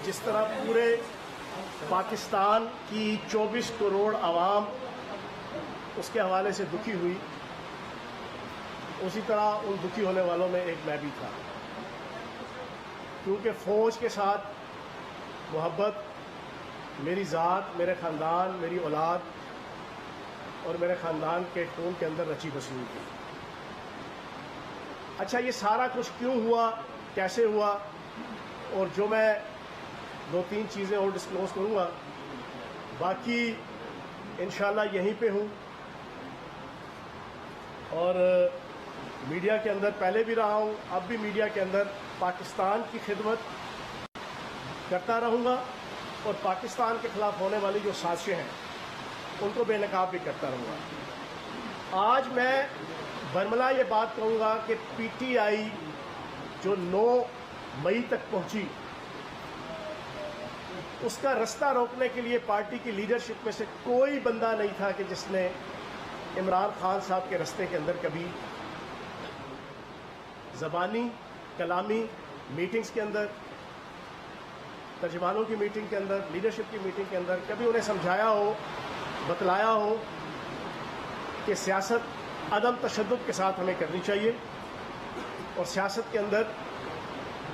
جس طرح پورے پاکستان کی 24 کروڑ عوام اس کے حوالے سے دکھی ہوئی، اسی طرح ان دکھی ہونے والوں میں ایک میں بھی تھا، کیونکہ فوج کے ساتھ محبت میری ذات، میرے خاندان، میری اولاد اور میرے خاندان کے خون کے اندر رچی بسی ہوئی تھی۔ اچھا، یہ سارا کچھ کیوں ہوا، کیسے ہوا، اور جو میں 2-3 چیزیں اور ڈسکلوز کروں گا، باقی انشاءاللہ یہیں پہ ہوں، اور میڈیا کے اندر پہلے بھی رہا ہوں، اب بھی میڈیا کے اندر پاکستان کی خدمت کرتا رہوں گا، اور پاکستان کے خلاف ہونے والی جو سازشیں ہیں ان کو بے نقاب بھی کرتا رہوں گا۔ آج میں برملا یہ بات کہوں گا کہ پی ٹی آئی جو 9 مئی تک پہنچی، اس کا رستہ روکنے کے لیے پارٹی کی لیڈرشپ میں سے کوئی بندہ نہیں تھا کہ جس نے عمران خان صاحب کے رستے کے اندر کبھی زبانی، کلامی میٹنگز کے اندر، ترجمانوں کی میٹنگ کے اندر، لیڈرشپ کی میٹنگ کے اندر کبھی انہیں سمجھایا ہو، بتلایا ہو کہ سیاست عدم تشدد کے ساتھ ہمیں کرنی چاہیے، اور سیاست کے اندر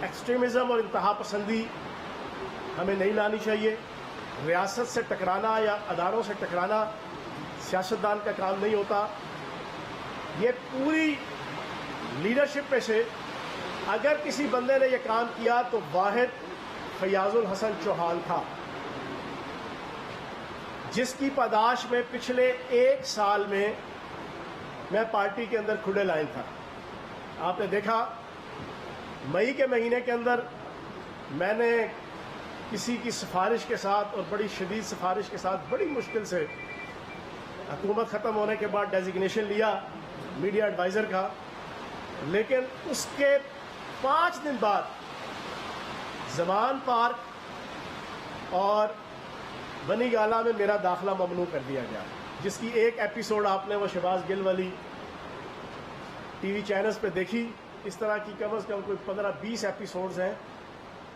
ایکسٹریمزم اور انتہا پسندی ہمیں نہیں لانی چاہیے، ریاست سے ٹکرانا یا اداروں سے ٹکرانا سیاستدان کا کام نہیں ہوتا۔ یہ پوری لیڈرشپ میں سے اگر کسی بندے نے یہ کام کیا تو واحد فیاض الحسن چوہان تھا، جس کی پاداش میں پچھلے 1 سال میں پارٹی کے اندر کھلے لائن تھا۔ آپ نے دیکھا مئی کے مہینے کے اندر میں نے کسی کی سفارش کے ساتھ اور بڑی شدید سفارش کے ساتھ بڑی مشکل سے حکومت ختم ہونے کے بعد ڈیزگنیشن لیا میڈیا ایڈوائزر کا، لیکن اس کے 5 دن بعد زمان پارک اور بنی گالہ میں میرا داخلہ ممنوع کر دیا گیا، جس کی ایک ایپیسوڈ آپ نے وہ شہباز گل والی ٹی وی چینلز پہ دیکھی۔ اس طرح کی کم از کم کوئی 15-20 ایپیسوڈز ہیں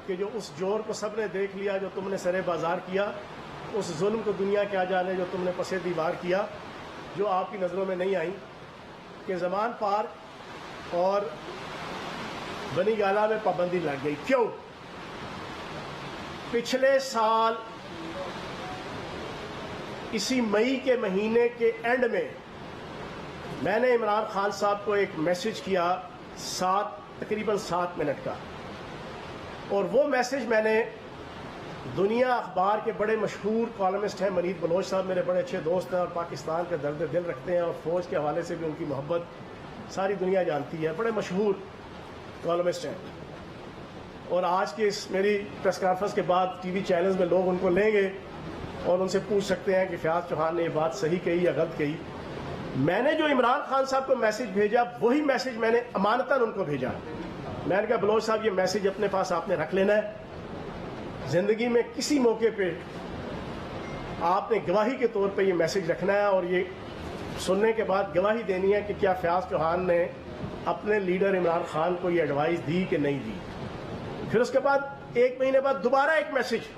کہ جو اس جور کو سب نے دیکھ لیا جو تم نے سرے بازار کیا، اس ظلم کو دنیا کیا جانے جو تم نے پسے دیوار کیا، جو آپ کی نظروں میں نہیں آئیں، کہ زمان پارک اور بنی گالہ میں پابندی لگ گئی۔ کیوں؟ پچھلے سال اسی مئی کے مہینے کے اینڈ میں نے عمران خان صاحب کو ایک میسج کیا تقریباً 7 منٹ کا، اور وہ میسج میں نے دنیا اخبار کے بڑے مشہور کالمسٹ ہیں منید بلوچ صاحب، میرے بڑے اچھے دوست ہیں اور پاکستان کا درد دل رکھتے ہیں، اور فوج کے حوالے سے بھی ان کی محبت ساری دنیا جانتی ہے، بڑے مشہور کالمسٹ ہیں، اور آج کے اس میری پریس کانفرنس کے بعد ٹی وی چینلز میں لوگ ان کو لیں گے اور ان سے پوچھ سکتے ہیں کہ فیاض چوہان نے یہ بات صحیح کہی یا غلط کہی۔ میں نے جو عمران خان صاحب کو میسج بھیجا وہی میسج میں نے امانتاً ان کو بھیجا۔ میں نے کہا بلوچ صاحب یہ میسج اپنے پاس آپ نے رکھ لینا ہے، زندگی میں کسی موقع پہ آپ نے گواہی کے طور پہ یہ میسج رکھنا ہے، اور یہ سننے کے بعد گواہی دینی ہے کہ کیا فیاض چوہان نے اپنے لیڈر عمران خان کو یہ ایڈوائز دی کہ نہیں دی۔ پھر اس کے بعد 1 مہینے بعد دوبارہ ایک میسج،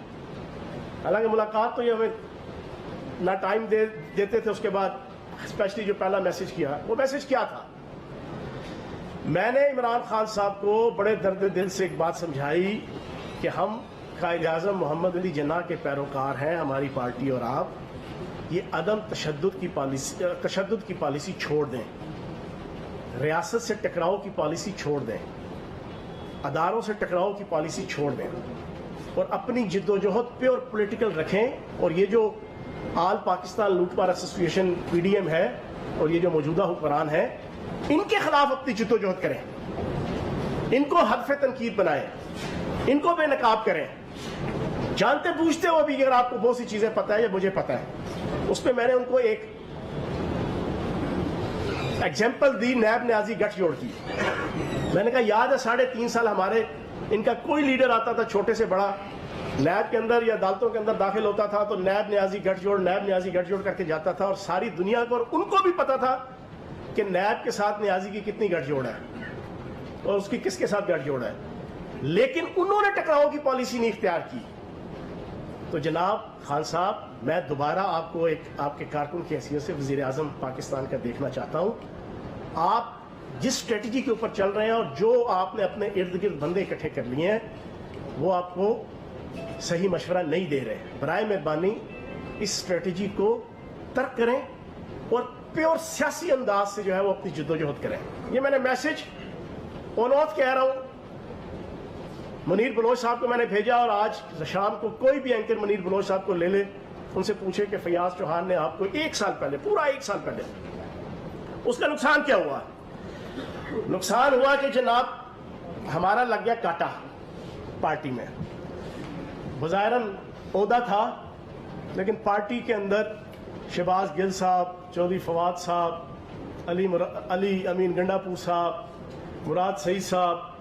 حالانکہ ملاقات تو یہ ہمیں نہ ٹائم دیتے تھے، اس کے بعد اسپیشلی جو پہلا میسج کیا وہ میسج کیا تھا؟ میں نے عمران خان صاحب کو بڑے درد دل سے ایک بات سمجھائی کہ ہم قائد اعظم محمد علی جناح کے پیروکار ہیں، ہماری پارٹی اور آپ یہ عدم تشدد کی پالیسی چھوڑ دیں، ریاست سے ٹکراؤ کی پالیسی چھوڑ دیں، اداروں سے ٹکراؤ کی پالیسی چھوڑ دیں، اور اپنی جد و جہد پیور پولیٹیکل رکھیں، اور یہ جو آل پاکستان لوٹ مار ایسوسی ایشن PDM ہے اور یہ جو موجودہ حکمران ہیں ان کے خلاف اپنی جد و جہد کریں، ان کو ہدف تنقید بنائیں، ان کو بے نقاب کریں، جانتے بوجھتے ہو بھی اگر آپ کو بہت سی چیزیں پتہ ہے یا مجھے پتہ ہے۔ اس پہ میں نے ان کو ایک ایگزامپل دی، نیب نیازی گٹھ جوڑ کی۔ میں نے کہا یاد ہے 3.5 سال ہمارے ان کا کوئی لیڈر آتا تھا چھوٹے سے بڑا نیب کے اندر یا عدالتوں کے اندر داخل ہوتا تھا تو نیب نیازی گٹھ جوڑ کر کے جاتا تھا، اور ساری دنیا کو اور ان کو بھی پتا تھا کہ نیب کے ساتھ نیازی کی کتنی گٹھ جوڑ ہے اور اس کی کس کے ساتھ گٹھ جوڑ ہے۔ لیکن انہوں نے ٹکراؤ کی پالیسی نہیں اختیار کی. تو جناب خان صاحب میں دوبارہ آپ کو ایک آپ کے کارکن کی حیثیت سے وزیر اعظم پاکستان کا دیکھنا چاہتا ہوں. آپ جس اسٹریٹجی کے اوپر چل رہے ہیں اور جو آپ نے اپنے ارد گرد بندے اکٹھے کر لیے ہیں وہ آپ کو صحیح مشورہ نہیں دے رہے. برائے مہربانی اس اسٹریٹجی کو ترک کریں اور پیور سیاسی انداز سے جو ہے وہ اپنی جدوجہد کریں. یہ میں نے میسج اونوت کہہ رہا ہوں. منیر بلوچ صاحب کو میں نے بھیجا اور آج شام کو کوئی بھی اینکر منیر بلوچ صاحب کو لے لے, ان سے پوچھے کہ فیاض چوہان نے آپ کو 1 سال پہلے, پورا 1 سال پہلے, اس کا نقصان کیا ہوا. نقصان ہوا کہ جناب ہمارا لگ گیا کاٹا پارٹی میں. بظاہراً عہدہ تھا لیکن پارٹی کے اندر شہباز گل صاحب, چودھری فواد صاحب, علی امین گنڈاپور صاحب, مراد سعید صاحب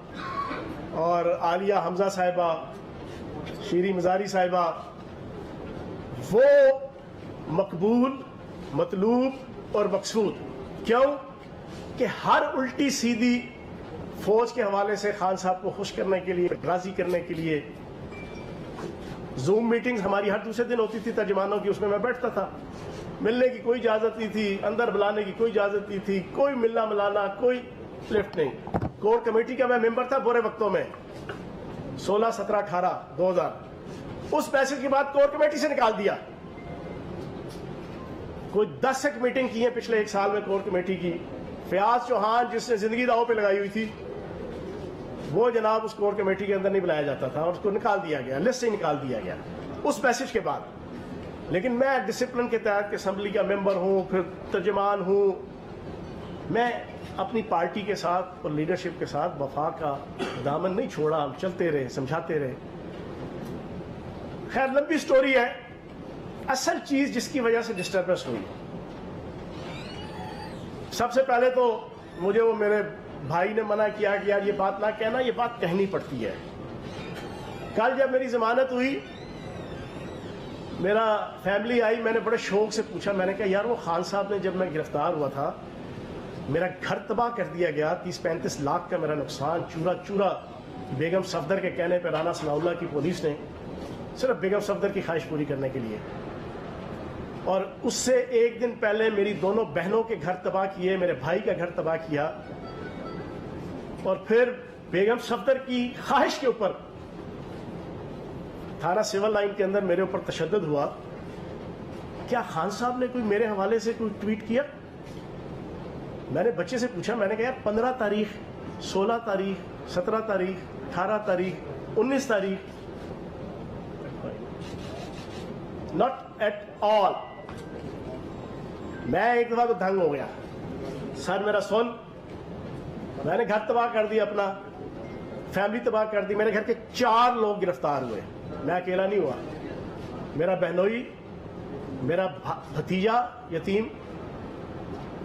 اور عالیہ حمزہ صاحبہ, شیری مزاری صاحبہ, وہ مقبول, مطلوب اور مقصود. کیوں کہ ہر الٹی سیدھی فوج کے حوالے سے خان صاحب کو خوش کرنے کے لیے, راضی کرنے کے لیے زوم میٹنگز ہماری ہر دوسرے دن ہوتی تھی ترجمانوں کی, اس میں بیٹھتا تھا. ملنے کی کوئی اجازت نہیں تھی, اندر بلانے کی کوئی اجازت نہیں تھی, کوئی ملنا ملانا, کوئی لفٹ نہیں. کور کمیٹی کا میں ممبر تھا برے وقتوں میں 16, 17, 18, 2000. اس میسج کے بعد کور کمیٹی سے نکال دیا. کوئی 10 ایک میٹنگ کی ہیں پچھلے 1 سال میں کور کمیٹی کی. فیاض چوہان جس نے زندگی داؤ پہ لگائی ہوئی تھی وہ جناب اس کور کمیٹی کے اندر نہیں بلایا جاتا تھا اور اس کو نکال دیا گیا, لسٹ سے نکال دیا گیا اس میسج کے بعد. لیکن میں ڈسپلن کے تحت اسمبلی کا ممبر ہوں, پھر ترجمان ہوں, میں اپنی پارٹی کے ساتھ اور لیڈرشپ کے ساتھ وفا کا دامن نہیں چھوڑا. ہم چلتے رہے, سمجھاتے رہے. خیر لمبی سٹوری ہے. اصل چیز جس کی وجہ سے ڈسٹربنس ہوئی, سب سے پہلے تو مجھے وہ میرے بھائی نے منع کیا کہ یار یہ بات نہ کہنا, یہ بات کہنی پڑتی ہے. کل جب میری ضمانت ہوئی, میرا فیملی آئی, میں نے بڑے شوق سے پوچھا, میں نے کہا یار وہ خان صاحب نے جب میں گرفتار ہوا تھا میرا گھر تباہ کر دیا گیا, 30-35 لاکھ کا میرا نقصان, چورا چورا. بیگم صفدر کے کہنے پہ رانا ثناء اللہ کی پولیس نے صرف بیگم صفدر کی خواہش پوری کرنے کے لیے, اور اس سے 1 دن پہلے میری دونوں بہنوں کے گھر تباہ کیے, میرے بھائی کا گھر تباہ کیا, اور پھر بیگم صفدر کی خواہش کے اوپر تھانہ سول لائن کے اندر میرے اوپر تشدد ہوا. کیا خان صاحب نے کوئی میرے حوالے سے کوئی ٹویٹ کیا؟ میں نے بچے سے پوچھا, میں نے کہا یار 15 تاریخ, 16 تاریخ, 17 تاریخ, 18 تاریخ, 19 تاریخ, not at all. میں ایک دفعہ تو دھنگ ہو گیا, سر میرا سن, میں نے گھر تباہ کر دیا, اپنا فیملی تباہ کر دی. میرے گھر کے 4 لوگ گرفتار ہوئے, میں اکیلا نہیں ہوا. میرا بہنوئی, میرا بھتیجا یتیم,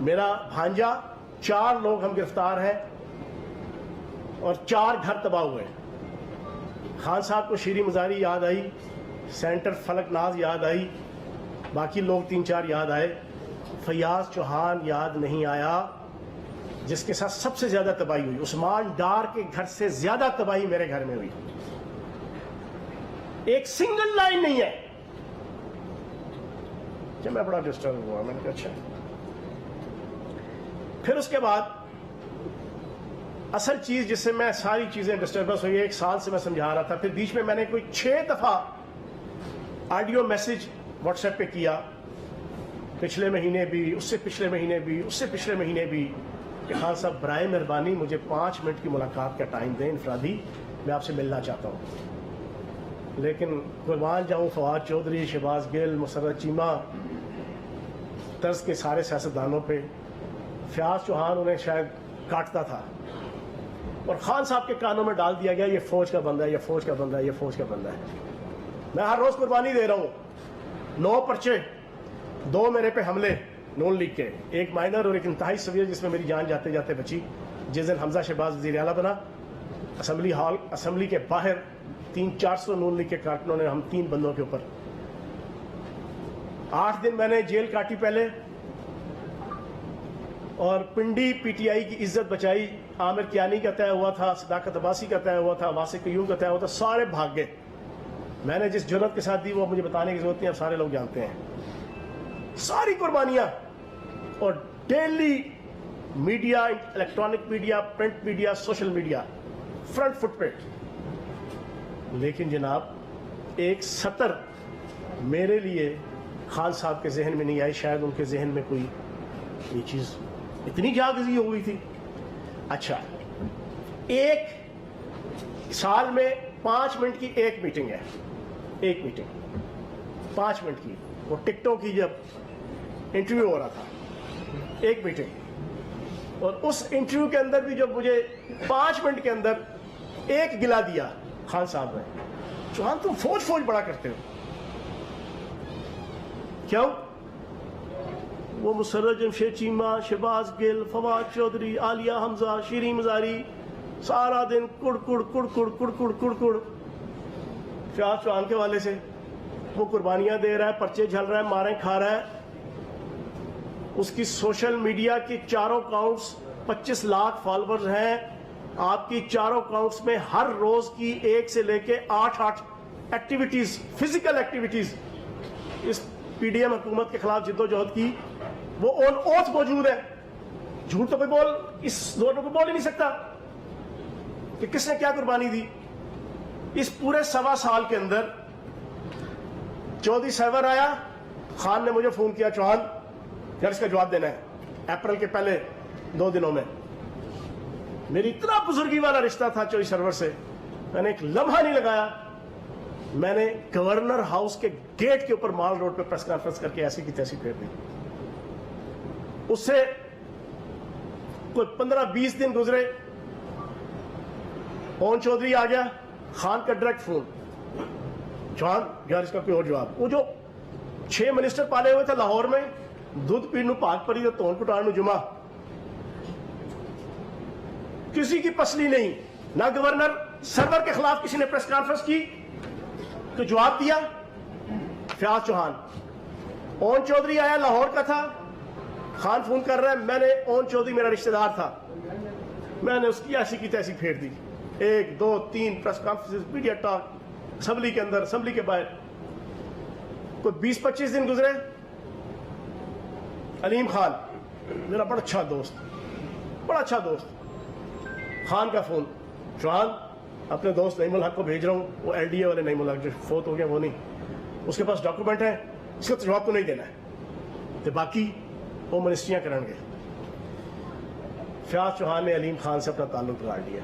میرا بھانجا, 4 لوگ ہم گرفتار ہیں اور 4 گھر تباہ ہوئے. خان صاحب کو شیری مزاری یاد آئی, سینٹر فلک ناز یاد آئی, باقی لوگ 3-4 یاد آئے. فیاض چوہان یاد نہیں آیا جس کے ساتھ سب سے زیادہ تباہی ہوئی. عثمان ڈار کے گھر سے زیادہ تباہی میرے گھر میں ہوئی. ایک سنگل لائن نہیں ہے. جب میں بڑا ڈسٹرب ہوا, میں نے کہا اچھا. پھر اس کے بعد اصل چیز جس سے میں ساری چیزیں ڈسٹربنس ہوئی, 1 سال سے میں سمجھا رہا تھا, پھر بیچ میں نے کوئی 6 دفعہ آڈیو میسج واٹس ایپ پہ کیا, پچھلے مہینے بھی, اس سے پچھلے مہینے بھی, اس سے پچھلے مہینے بھی, کہ خان صاحب برائے مہربانی مجھے 5 منٹ کی ملاقات کا ٹائم دیں انفرادی, میں آپ سے ملنا چاہتا ہوں. لیکن قربان جاؤں فواد چودھری, شہباز گل, مسرت چیمہ طرز کے سارے سیاستدانوں پہ. فیاض چوہان انہیں شاید کاٹتا تھا اور خان صاحب کے کانوں میں ڈال دیا گیا یہ فوج کا بندہ ہے, یہ فوج کا بندہ ہے, یہ فوج کا بندہ ہے. میں ہر روز قربانی دے رہا ہوں. 9 پرچے, 2 میرے پہ حملے نون لیگ کے, ایک مائنر اور ایک انتہائی سویر جس میں میری جان جاتے جاتے بچی. جس دن حمزہ شہباز وزیر اعلیٰ بنا, اسمبلی ہال, اسمبلی کے باہر 300-400 نون لیگ کے کارکنوں نے ہم 3 بندوں کے اوپر 8 دن میں نے جیل کاٹی پہلے, اور پنڈی پی ٹی آئی کی عزت بچائی. عامر کیانی کا طے ہوا تھا, صداقت عباسی کا طے ہوا تھا, واسق قیوم کا طے ہوا تھا, سارے بھاگ گئے. میں نے جس جرأت کے ساتھ دی وہ مجھے بتانے کی ضرورت نہیں, اب سارے لوگ جانتے ہیں. ساری قربانیاں, اور daily media, electronic media, print media, social media, front foot پہ. لیکن جناب ایک سطر میرے لیے خان صاحب کے ذہن میں نہیں آئی. شاید ان کے ذہن میں کوئی یہ چیز اتنی جاگزی ہو گئی تھی. اچھا, ایک سال میں 5 منٹ کی ایک میٹنگ ہے, ایک میٹنگ 5 منٹ کی. وہ ٹکٹوں کی جب انٹرویو ہو رہا تھا, ایک میٹنگ, اور اس انٹرویو کے اندر بھی جب مجھے 5 منٹ کے اندر ایک گلا دیا خان صاحب نے, چوہان تم فوج بڑا کرتے ہو. کیوں؟ وہ مسرت جمشید چیمہ, شہباز گل, فواد چودھری, عالیہ حمزہ, شیریں مزاری, سارا دن کڑ کڑ کڑ کڑ کڑ کڑ کڑ کڑ. فیاض چوہان کے والے سے وہ قربانیاں دے رہا ہے, پرچے جھل رہا ہے, ماریں کھا رہا ہے. اس کی سوشل میڈیا کی چاروں اکاؤنٹس 25 لاکھ فالوورز ہیں. آپ کی چاروں اکاؤنٹس میں ہر روز کی 1 سے لے کے 8 ایکٹیویٹیز, فزیکل ایکٹیویٹیز, اس پی ڈی ایم حکومت کے خلاف جد و جہد کی, وہ آن اوتھ موجود ہے. جھوٹ تو کوئی بول, اس دور میں کوئی بول ہی نہیں سکتا کہ کس نے کیا قربانی دی. اس پورے 1.25 سال کے اندر چودھری سیور آیا, خان نے مجھے فون کیا, چوہان یار اس کا جواب دینا ہے. اپریل کے پہلے 2 دنوں میں. میری اتنا بزرگی والا رشتہ تھا چودھری سرور سے, میں نے ایک لمحہ نہیں لگایا. میں نے گورنر ہاؤس کے گیٹ کے اوپر مال روڈ پہ پریس کانفرنس کر کے ایسی کی تیسی پھیر دی. اس سے کوئی 15-20 دن گزرے, اون چودھری آ گیا, خان کا ڈائریکٹ فون, چوہان یار اس کا کوئی اور جواب. وہ جو 6 منسٹر پالے ہوئے تھے لاہور میں, دودھ پیڑ نو پاک پری تو تون کٹان نو جمعہ, کسی کی پسلی نہیں. نہ گورنر سرور کے خلاف کسی نے پریس کانفرنس کی تو جواب دیا فیاض چوہان. اون چودھری آیا, لاہور کا تھا, خان فون کر رہا ہے, میں نے اون چودھری میرا رشتہ دار تھا, میں نے اس کی ایسی کی تیسی پھیر دی. 1 2 3 press conference, media talk, assembly کے اندر, اسمبلی کے باہر. کوئی 20-25 دن گزرے, علیم خان میرا بڑا اچھا دوست, خان کا فون, چوہان اپنے دوست نعیم الحق کو بھیج رہا ہوں, وہ ایل ڈی اے والے نعیم الحق جو فوت ہو گیا وہ نہیں, اس کے پاس ڈاکومنٹ ہے, اس کا جواب تو نہیں دینا ہے, تو باقی وہ منسٹریاں کریں گے. فیاض چوہان نے علیم خان سے اپنا تعلق بگاڑ لیا.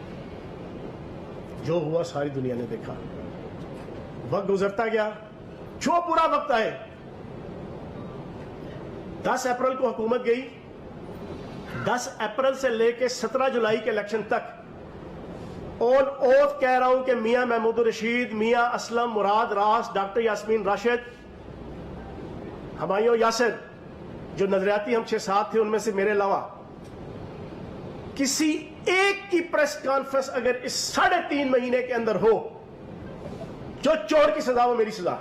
جو ہوا ساری دنیا نے دیکھا. وقت گزرتا گیا, جو پورا وقت آئے. 10 اپریل کو حکومت گئی, 10 اپریل سے لے کے 17 جولائی کے الیکشن تک آن اوتھ کہہ رہا ہوں کہ میاں محمود الرشید, میاں اسلم, مراد راس, ڈاکٹر یاسمین راشد, ہمایوں یاسر, جو نظریاتی ہم 6-7 تھے ان میں سے میرے علاوہ, کسی ایک کی پریس کانفرنس اگر اس 3.5 مہینے کے اندر ہو, جو چور کی سزا وہ میری سزا.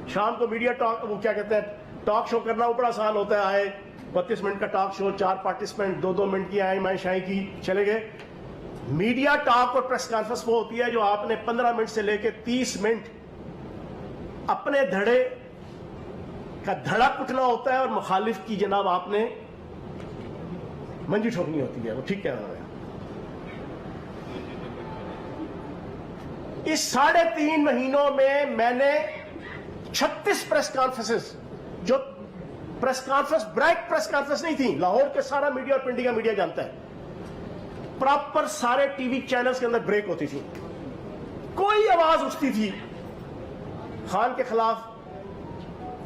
شام کو میڈیا ٹاک, وہ کیا کہتے ہیں, ٹاک شو کرنا وہ بڑا آسان ہوتا ہے. آئے 32 منٹ کا ٹاک شو, 4 پارٹیسپینٹ, 2-2 منٹ کی آئیں مائیں شائیں کی, چلے گئے. میڈیا ٹاک اور پریس کانفرنس وہ ہوتی ہے جو آپ نے 15 منٹ سے لے کے 30 منٹ اپنے دھڑے کا دھڑا کٹنا ہوتا ہے, اور مخالف کی جناب آپ نے منجی ٹھوکنی ہوتی ہے. وہ ٹھیک کہہ رہا ہے. اس 3.5 مہینوں میں نے 36 پریس کانفرنسز, جو press conference break press conference نہیں تھی, لاہور کے سارا میڈیا اور پنڈی کا میڈیا جانتا ہے, پراپر سارے ٹی وی چینلز کے اندر بریک ہوتی تھی. کوئی آواز اٹھتی تھی خان کے خلاف,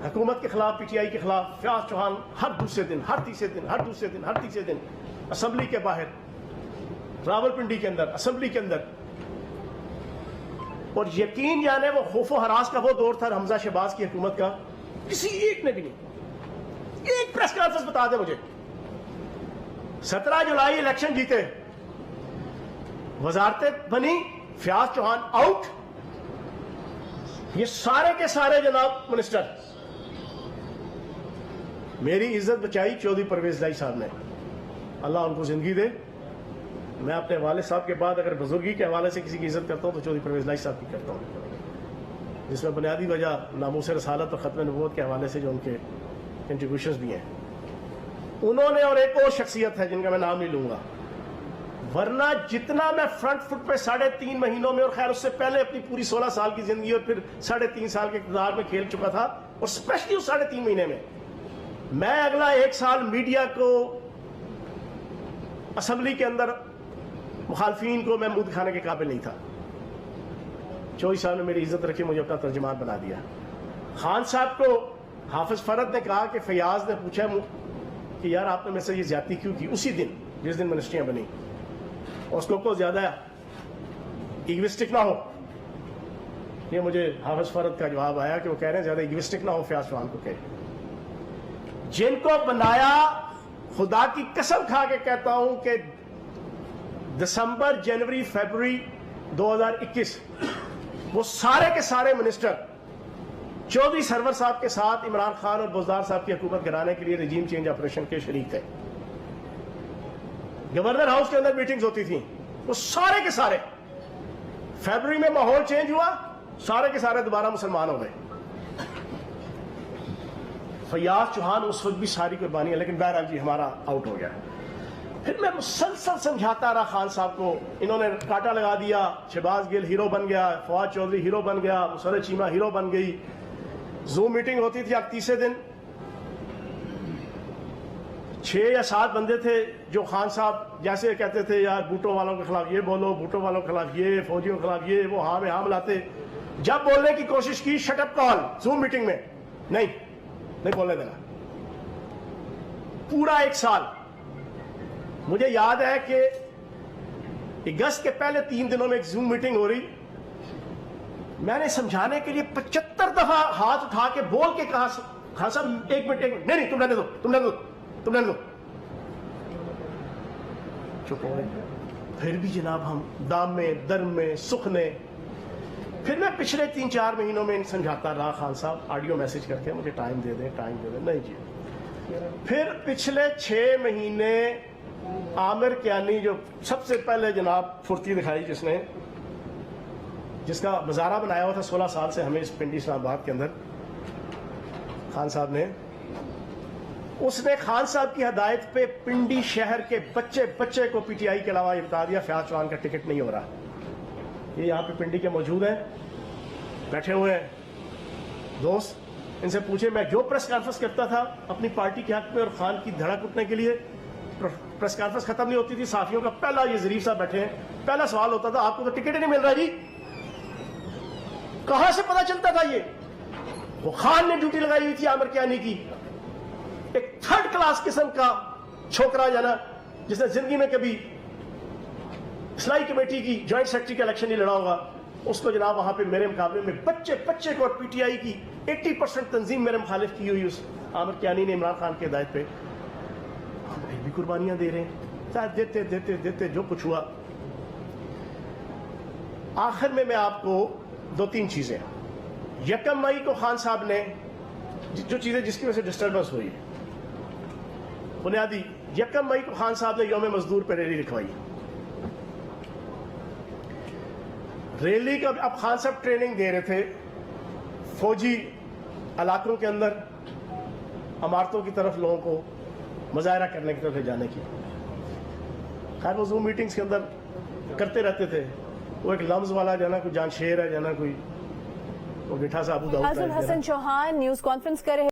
حکومت کے خلاف, پی ٹی آئی کے خلاف, فیاض چوہان ہر دوسرے دن, ہر تیسرے دن اسمبلی کے باہر, راولپنڈی کے اندر, اسمبلی کے اندر. اور یقین جانے وہ خوف و ہراس کا وہ دور تھا حمزہ شہباز کی حکومت کا, کسی ایک نے بھی نہیں. ایک پریس کانفرنس بتا دے مجھے. 17 جولائی الیکشن جیتے, وزارتیں بنی, فیاض چوہان آؤٹ, یہ سارے کے سارے جناب منسٹر. میری عزت بچائی چودھری پرویز لائی صاحب نے. اللہ ان کو زندگی دے. میں اپنے والد صاحب کے بعد اگر بزرگی کے حوالے سے کسی کی عزت کرتا ہوں تو چودھری پرویز لائی صاحب کی کرتا ہوں, جس میں بنیادی وجہ ناموس رسالت اور ختم نبوت کے حوالے سے جو ان کے کنٹریبیوشنز بھی ہیں. انہوں نے, اور ایک اور شخصیت ہے جن کا میں نام نہیں لوں گا, ورنہ جتنا میں فرنٹ فٹ پہ 3.5 مہینوں میں, اور خیر اس سے پہلے اپنی پوری 16 سال کی زندگی اور پھر 3.5 سال کے اقتدار میں کھیل چکا تھا, اور اسپیشلی اس 3.5 مہینے میں اگلا 1 سال میڈیا کو, اسمبلی کے اندر مخالفین کو میں منہ دکھانے کے قابل نہیں تھا. چودھری صاحب نے میری عزت رکھی, مجھے اپنا ترجمان بنا دیا. خان صاحب کو حافظ فرد نے کہا کہ فیاض نے پوچھا کہ یار آپ نے میرے سے یہ زیادتی کیوں کی, اسی دن جس دن منسٹریاں بنی, اور اس کو زیادہ ایگوسٹک نہ ہو. یہ مجھے حافظ فرد کا جواب آیا کہ وہ کہہ رہے ہیں زیادہ ایگوسٹک نہ ہو فیاض چوہان کو. کہ جن کو بنایا, خدا کی قسم کھا کے کہتا ہوں کہ دسمبر, جنوری, فیبروری 2021 وہ سارے کے سارے منسٹر چودھری سرور صاحب کے ساتھ عمران خان اور بزدار صاحب کی حکومت گرانے کے لیے رجیم چینج آپریشن کے شریک تھے. گورنر ہاؤس کے اندر میٹنگز ہوتی تھیں, وہ سارے کے سارے. فیبروری میں ماحول چینج ہوا, سارے کے سارے دوبارہ مسلمان ہو گئے. فیاض چوہان اس وقت بھی ساری قربانی ہے, لیکن بہرحال جی ہمارا آؤٹ ہو گیا. پھر میں مسلسل سمجھاتا رہا خان صاحب کو, انہوں نے کاٹا لگا دیا. شہباز گل ہیرو بن گیا, فواد چودھری ہیرو بن گیا, مسرت چیمہ ہیرو بن گئی. زوم میٹنگ ہوتی تھی, اب تیسرے دن 6 یا 7 بندے تھے جو خان صاحب جیسے کہتے تھے یار بوٹو والوں کے خلاف یہ بولو, بوٹو والوں کے خلاف یہ, فوجیوں کے خلاف یہ, وہ ہاں میں ہاں ملاتے. جب بولنے کی کوشش کی, شٹ اپ کال زوم میٹنگ میں, نہیں بولنے دینا. پورا 1 سال مجھے یاد ہے کہ اگست کے پہلے 3 دنوں میں ایک زوم میٹنگ ہو رہی, میں نے سمجھانے کے لیے 75 دفعہ ہاتھ اٹھا کے بول کے کہا خان صاحب 1 منٹ, نہیں تم رہنے دو. چپ ہو گئے. پھر بھی جناب ہم دام میں, درم میں, سخنے. پھر میں پچھلے 3-4 مہینوں میں سمجھاتا رہا خان صاحب آڈیو میسج کر کے مجھے ٹائم دے دیں. نہیں جی. پھر پچھلے 6 مہینے عامر کیانی جو سب سے پہلے جناب پھرتی دکھائی, جس کا مزارہ بنایا ہوا تھا 16 سال سے ہمیں اس پنڈی اسلام آباد کے اندر, خان صاحب نے, اس نے خان صاحب کی ہدایت پہ پنڈی شہر کے بچے کو پی ٹی آئی کے علاوہ یہ بتا دیا فیاض چوہان کا ٹکٹ نہیں ہو رہا. یہ یہاں پہ پنڈی کے موجود ہیں, بیٹھے ہوئے ہیں دوست, ان سے پوچھے. میں جو پریس کانفرنس کرتا تھا اپنی پارٹی کے حق میں اور خان کی دھڑک اٹھنے کے لیے, پریس کانفرنس ختم نہیں ہوتی تھی, صحافیوں کا پہلا, یہ ظریف صاحب بیٹھے ہیں, پہلا سوال ہوتا تھا آپ کو تو ٹکٹ ہی نہیں مل رہا جی. کہاں سے پتا چلتا تھا یہ؟ وہ خان نے ڈیوٹی لگائی ہوئی تھی عامر کیانی کی, ایک 3rd کلاس قسم کا چھوکرا جانا, جس نے زندگی میں کبھی اصلاحی کمیٹی کی جوائنٹ سیکرٹری کا الیکشن نہیں لڑا ہوگا. اس کو جناب وہاں پہ میرے مقابلے میں بچے کو, اور پی ٹی آئی کی 80% تنظیم میرے مخالف کی ہوئی اس عامر کیانی نے عمران خان کی ہدایت پہ. ہم بھی قربانیاں دے رہے ہیں, دیتے جو کچھ ہوا. آخر میں آپ کو 2-3 چیزیں, 1 مئی کو خان صاحب نے جو چیزیں جس کی وجہ سے ڈسٹربنس ہوئی, بنیادی 1 مئی کو خان صاحب نے یوم مزدور پہ ریلی لکھوائی. ریلی کا اب خان صاحب ٹریننگ دے رہے تھے فوجی علاقوں کے اندر عمارتوں کی طرف لوگوں کو مظاہرہ کرنے کی طرف جانے کی. خیر وہ زوم میٹنگز کے اندر کرتے رہتے تھے. وہ ایک لمز والا جانا کوئی جان شیر ہے, جانا کوئی وہ گٹھا سا ابو داؤد. حسن چوہان نیوز کانفرنس کر رہے